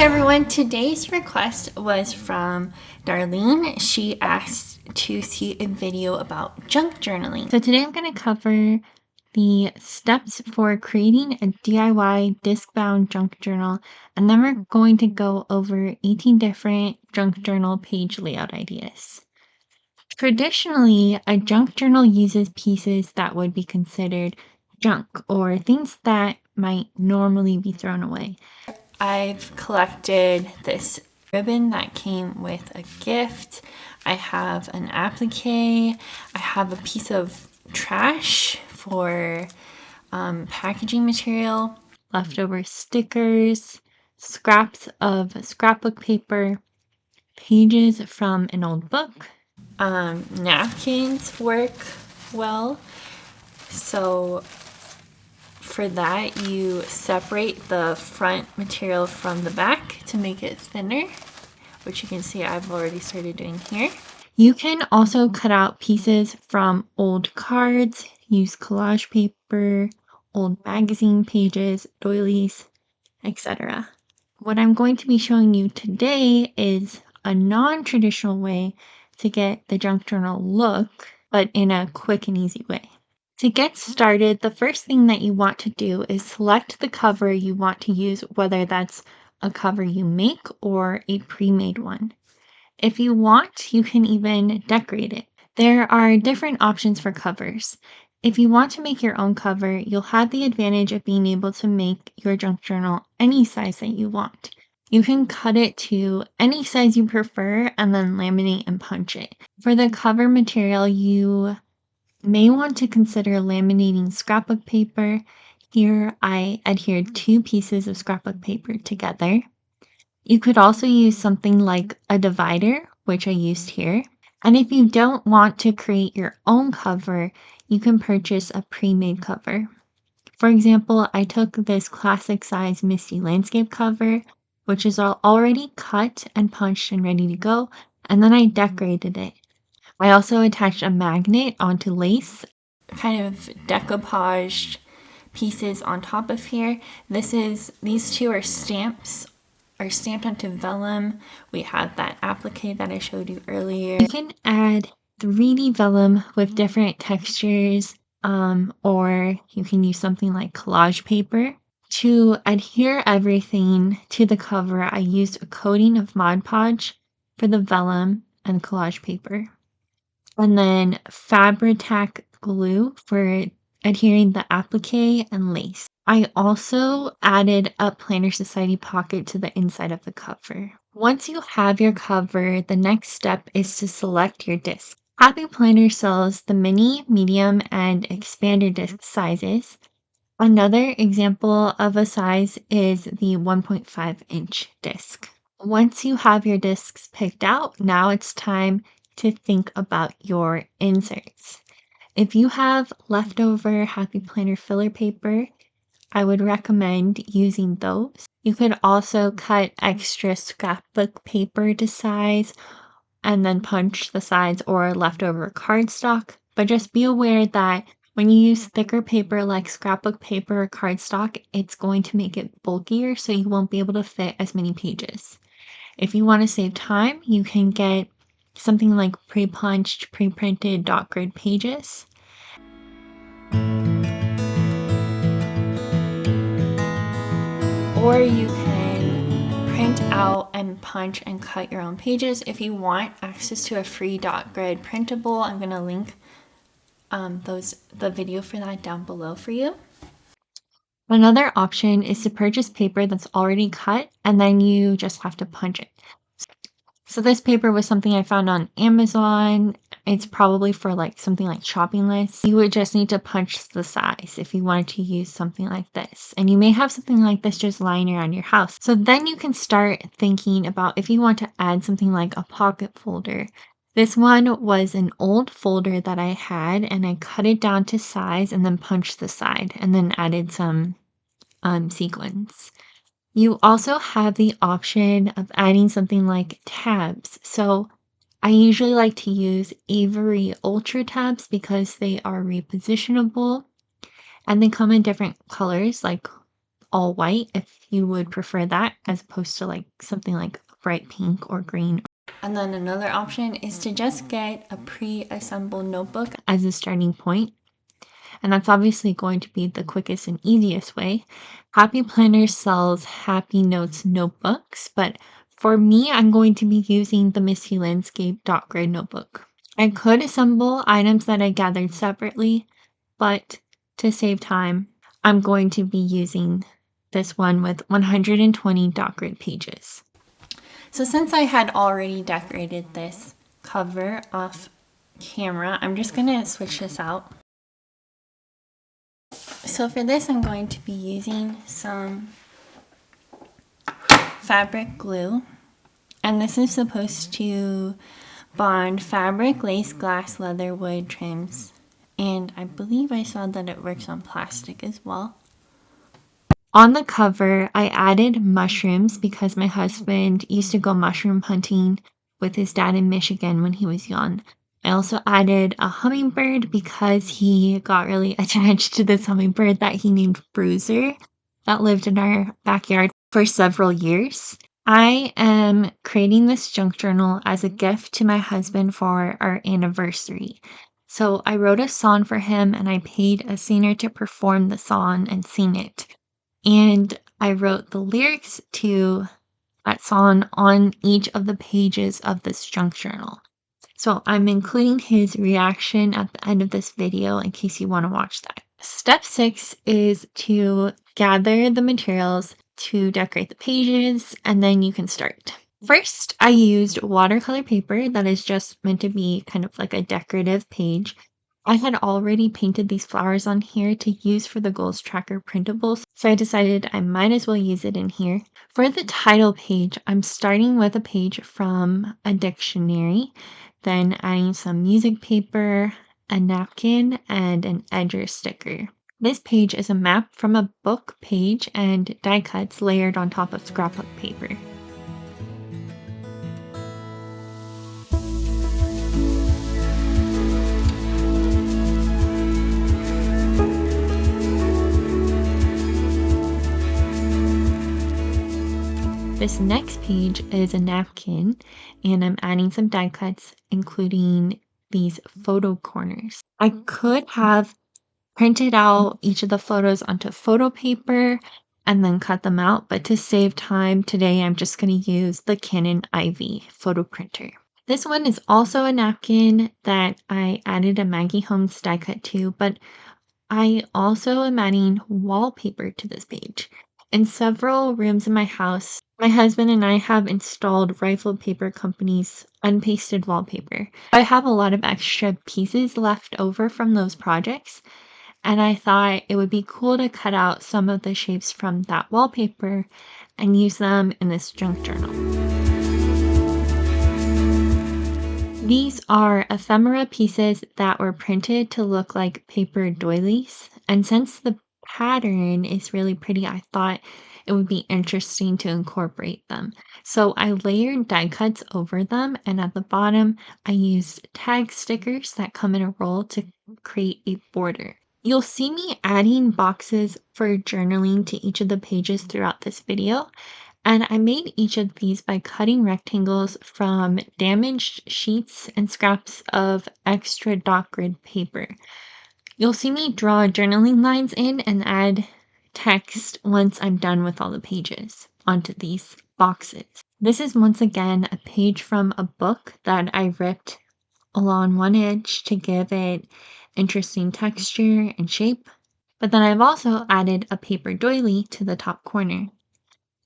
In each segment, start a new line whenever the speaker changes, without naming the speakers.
everyone, today's request was from Darlene. She asked to see a video about junk journaling. So today I'm going to cover the steps for creating a DIY disc-bound junk journal, and then we're going to go over 18 different junk journal page layout ideas. Traditionally, a junk journal uses pieces that would be considered junk or things that might normally be thrown away. I've collected this ribbon that came with a gift. I have an applique. I have a piece of trash for packaging material, leftover stickers, scraps of scrapbook paper, pages from an old book. Napkins work well. So for that, you separate the front material from the back to make it thinner, which you can see I've already started doing here. You can also cut out pieces from old cards, use collage paper, old magazine pages, doilies, etc. What I'm going to be showing you today is a non-traditional way to get the junk journal look, but in a quick and easy way. To get started, the first thing that you want to do is select the cover you want to use, whether that's a cover you make or a pre-made one. If you want, you can even decorate it. There are different options for covers. If you want to make your own cover, you'll have the advantage of being able to make your junk journal any size that you want. You can cut it to any size you prefer and then laminate and punch it. For the cover material, you may want to consider laminating scrapbook paper. Here I adhered 2 pieces of scrapbook paper together. You could also use something like a divider, which I used here. And if you don't want to create your own cover, you can purchase a pre-made cover. For example, I took this classic size Misty landscape cover, which is already cut and punched and ready to go, and then I decorated it. I also attached a magnet onto lace, kind of decoupaged pieces on top of here. These two are stamped onto vellum. We have that applique that I showed you earlier. You can add 3D vellum with different textures, or you can use something like collage paper. To adhere everything to the cover, I used a coating of Mod Podge for the vellum and collage paper, and then Fabri-Tac glue for adhering the applique and lace. I also added a Planner Society pocket to the inside of the cover. Once you have your cover, the next step is to select your disc. Happy Planner sells the mini, medium, and expander disc sizes. Another example of a size is the 1.5-inch disc. Once you have your discs picked out, now it's time to think about your inserts. If you have leftover Happy Planner filler paper, I would recommend using those. You could also cut extra scrapbook paper to size and then punch the sides or leftover cardstock. But just be aware that when you use thicker paper like scrapbook paper or cardstock, it's going to make it bulkier, so you won't be able to fit as many pages. If you want to save time, you can get something like pre-punched, pre-printed dot grid pages. Or you can print out and punch and cut your own pages. If you want access to a free dot grid printable, I'm going to link the video for that down below for you. Another option is to purchase paper that's already cut and then you just have to punch it. So this paper was something I found on Amazon. It's probably for like something like shopping lists. You would just need to punch the size if you wanted to use something like this. And you may have something like this just lying around your house. So then you can start thinking about if you want to add something like a pocket folder. This one was an old folder that I had, and I cut it down to size and then punched the side and then added some sequins. You also have the option of adding something like tabs. So I usually like to use Avery Ultra tabs because they are repositionable and they come in different colors like all white if you would prefer that, as opposed to like something like bright pink or green. And then another option is to just get a pre-assembled notebook as a starting point. And that's obviously going to be the quickest and easiest way. Happy Planner sells Happy Notes notebooks, but for me, I'm going to be using the Misty Landscape dot grid notebook. I could assemble items that I gathered separately, but to save time, I'm going to be using this one with 120 dot grid pages. So since I had already decorated this cover off camera, I'm just going to switch this out. So for this, I'm going to be using some fabric glue, and this is supposed to bond fabric, lace, glass, leather, wood, trims, and I believe I saw that it works on plastic as well. On the cover, I added mushrooms because my husband used to go mushroom hunting with his dad in Michigan when he was young. I also added a hummingbird because he got really attached to this hummingbird that he named Bruiser that lived in our backyard for several years. I am creating this junk journal as a gift to my husband for our anniversary. So I wrote a song for him and I paid a singer to perform the song and sing it. And I wrote the lyrics to that song on each of the pages of this junk journal. So I'm including his reaction at the end of this video in case you want to watch that. Step 6 is to gather the materials to decorate the pages, and then you can start. First, I used watercolor paper that is just meant to be kind of like a decorative page. I had already painted these flowers on here to use for the goals tracker printables, so I decided I might as well use it in here. For the title page, I'm starting with a page from a dictionary, then adding some music paper, a napkin, and an edger sticker. This page is a map from a book page and die cuts layered on top of scrapbook paper. This next page is a napkin, and I'm adding some die cuts, including these photo corners. I could have printed out each of the photos onto photo paper and then cut them out, but to save time today, I'm just going to use the Canon Ivy photo printer. This one is also a napkin that I added a Maggie Holmes die cut to, but I also am adding wallpaper to this page. In several rooms in my house, my husband and I have installed Rifle Paper Company's unpasted wallpaper. I have a lot of extra pieces left over from those projects, and I thought it would be cool to cut out some of the shapes from that wallpaper and use them in this junk journal. These are ephemera pieces that were printed to look like paper doilies, and since the pattern is really pretty, I thought it would be interesting to incorporate them. So I layered die cuts over them, and at the bottom, I used tag stickers that come in a roll to create a border. You'll see me adding boxes for journaling to each of the pages throughout this video. And I made each of these by cutting rectangles from damaged sheets and scraps of extra dot grid paper. You'll see me draw journaling lines in and add text once I'm done with all the pages onto these boxes. This is once again a page from a book that I ripped along one edge to give it interesting texture and shape. But then I've also added a paper doily to the top corner.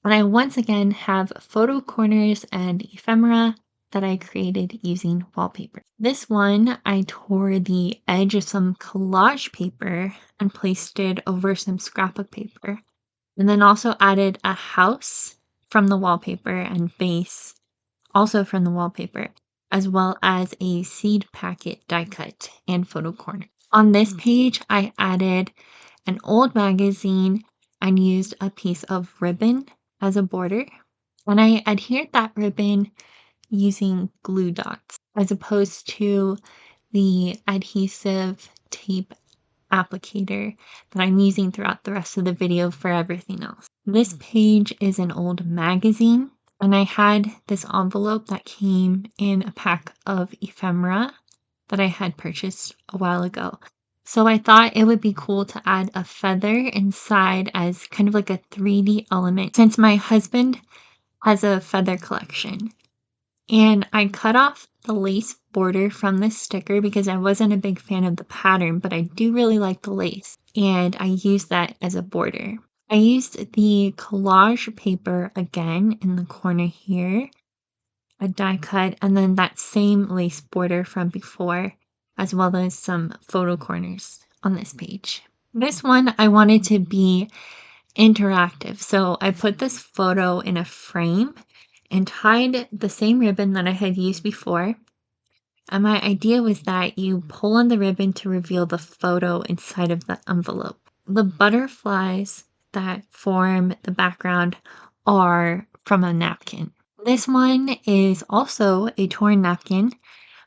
And I once again have photo corners and ephemera that I created using wallpaper. This one, I tore the edge of some collage paper and placed it over some scrapbook paper. And then also added a house from the wallpaper and base also from the wallpaper, as well as a seed packet die cut and photo corner. On this page, I added an old magazine and used a piece of ribbon as a border, and I adhered that ribbon using glue dots as opposed to the adhesive tape applicator that I'm using throughout the rest of the video for everything else. This page is an old magazine, and I had this envelope that came in a pack of ephemera that I had purchased a while ago. So I thought it would be cool to add a feather inside as kind of like a 3D element, since my husband has a feather collection. And I cut off the lace border from this sticker because I wasn't a big fan of the pattern, but I do really like the lace. And I used that as a border. I used the collage paper again in the corner here, a die cut, and then that same lace border from before, as well as some photo corners on this page. This one I wanted to be interactive, so I put this photo in a frame and tied the same ribbon that I had used before. And my idea was that you pull on the ribbon to reveal the photo inside of the envelope. The butterflies that form the background are from a napkin. This one is also a torn napkin,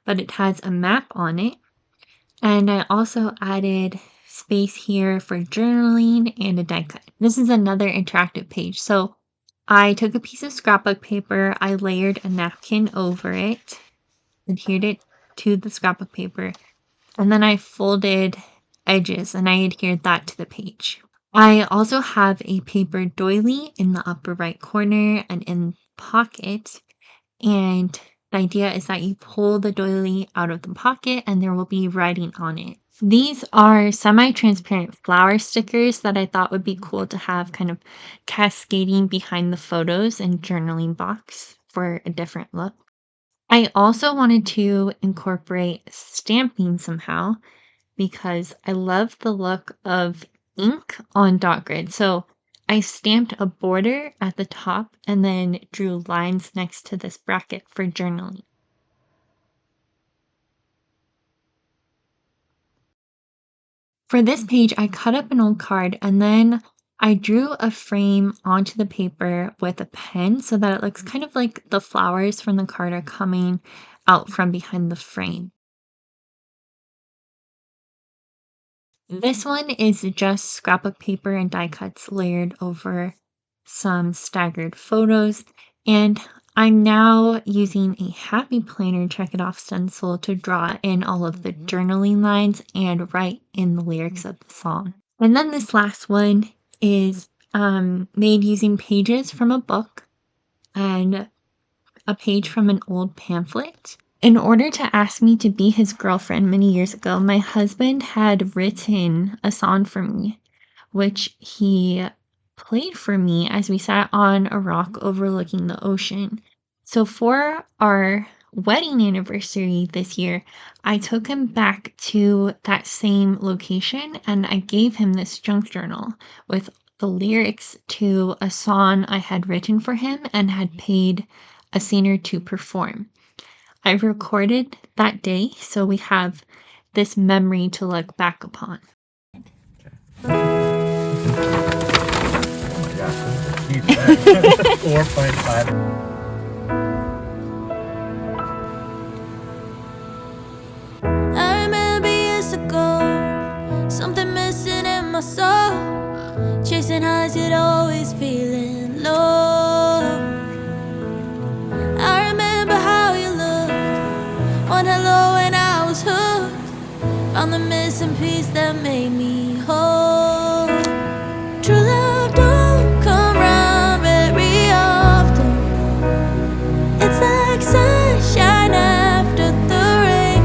but it has a map on it. And I also added space here for journaling and a die cut. This is another interactive page. So I took a piece of scrapbook paper, I layered a napkin over it, adhered it to the scrapbook paper, and then I folded edges and I adhered that to the page. I also have a paper doily in the upper right corner and in the pocket, and the idea is that you pull the doily out of the pocket and there will be writing on it. These are semi-transparent flower stickers that I thought would be cool to have kind of cascading behind the photos and journaling box for a different look. I also wanted to incorporate stamping somehow because I love the look of ink on dot grid. So I stamped a border at the top and then drew lines next to this bracket for journaling. For this page, I cut up an old card and then I drew a frame onto the paper with a pen so that it looks kind of like the flowers from the card are coming out from behind the frame. This one is just scrapbook paper and die cuts layered over some staggered photos, and I'm now using a Happy Planner Check It Off stencil to draw in all of the journaling lines and write in the lyrics of the song. And then this last one is made using pages from a book and a page from an old pamphlet. In order to ask me to be his girlfriend many years ago, my husband had written a song for me, which he played for me as we sat on a rock overlooking the ocean. So for our wedding anniversary this year, I took him back to that same location and I gave him this junk journal with the lyrics to a song I had written for him and had paid a singer to perform. I recorded that day, so we have this memory to look back upon.
Oh my gosh, this is a huge 4.5.
I remember years ago, something missing in my soul, chasing highs yet always feeling low. I remember how you looked, one hello and I was hooked, found the missing piece that made me whole. True love don't come round very often, it's like sunshine after the rain,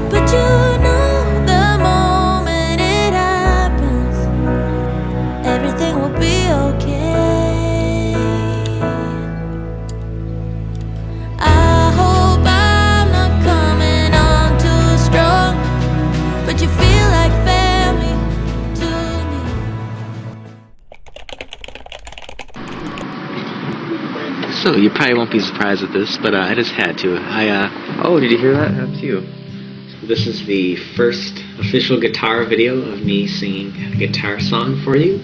but you know the moment it happens, everything will be okay. I hope I'm not coming on too strong, but you feel like family to me.
So you probably won't be surprised with this, but I just had to. Oh, did you hear that? That's you. This is the first official guitar video of me singing a guitar song for you.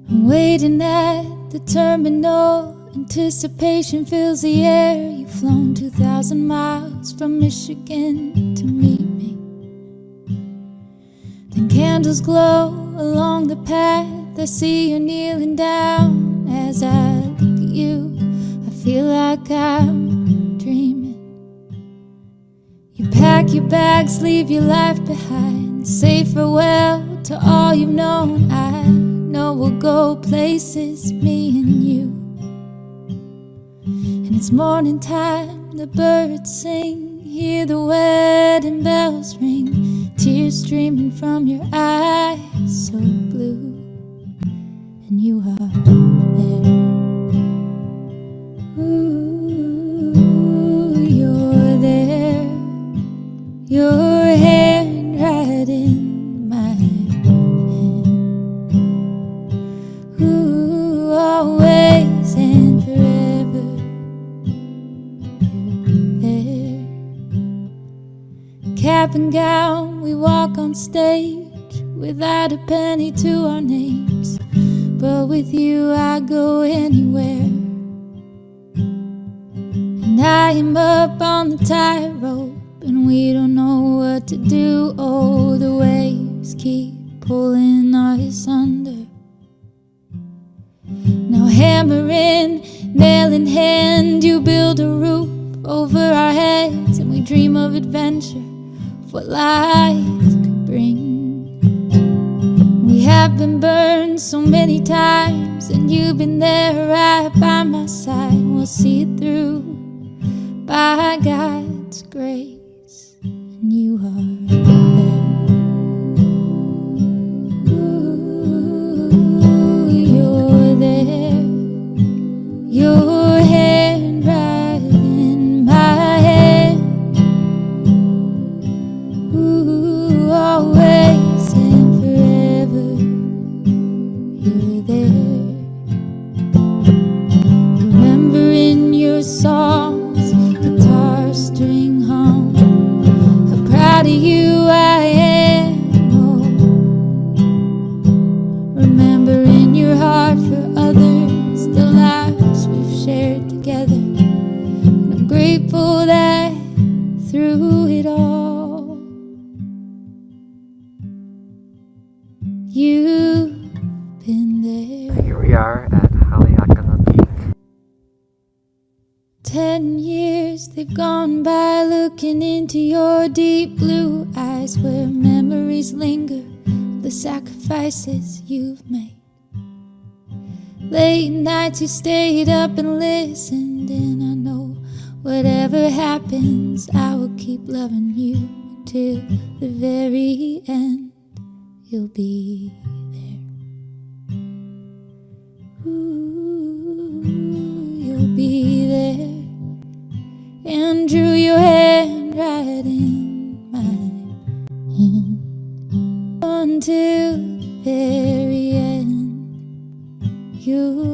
I'm waiting at the terminal Anticipation fills the air. You've flown 2,000 miles from Michigan to meet me. Then candles glow along the path. I see you kneeling down. As I look at you, I feel like I'm dreaming. You pack your bags, leave your life behind. Say farewell to all you've known. I know we'll go places, me and you. And it's morning time, the birds sing. Hear the wedding bells ring. Tears streaming from your eyes, so blue. And you are there. Ooh, you're there. Your hand right in my hand. Ooh, always and forever. You're there. Cap and gown, we walk on stage without a penny to our names. But with you I go anywhere. And I am up on the tightrope, and we don't know what to do. Oh, the waves keep pulling us under. Now hammer in, nail in hand, you build a roof over our heads, and we dream of adventure, of what life could bring. We have been burned so many times, and you've been there right by my side. We'll see it through by God's grace, and you are there. Ooh, you're there. Your hand right in my hand. Ooh, always and forever. You're there. Remembering your songs, guitar string hum. How proud of you I am. Oh, remembering your heart for others, the lives we've shared together. And I'm grateful that through it all, you've been there.
Here we are at Haleakala Peak.
10 years they've gone by, looking into your deep blue eyes, where memories linger of the sacrifices you've made. Late nights you stayed up and listened, and I know whatever happens, I will keep loving you till the very end. You'll be there. Ooh, you'll be there. And drew your hand right in mine, until the very end. You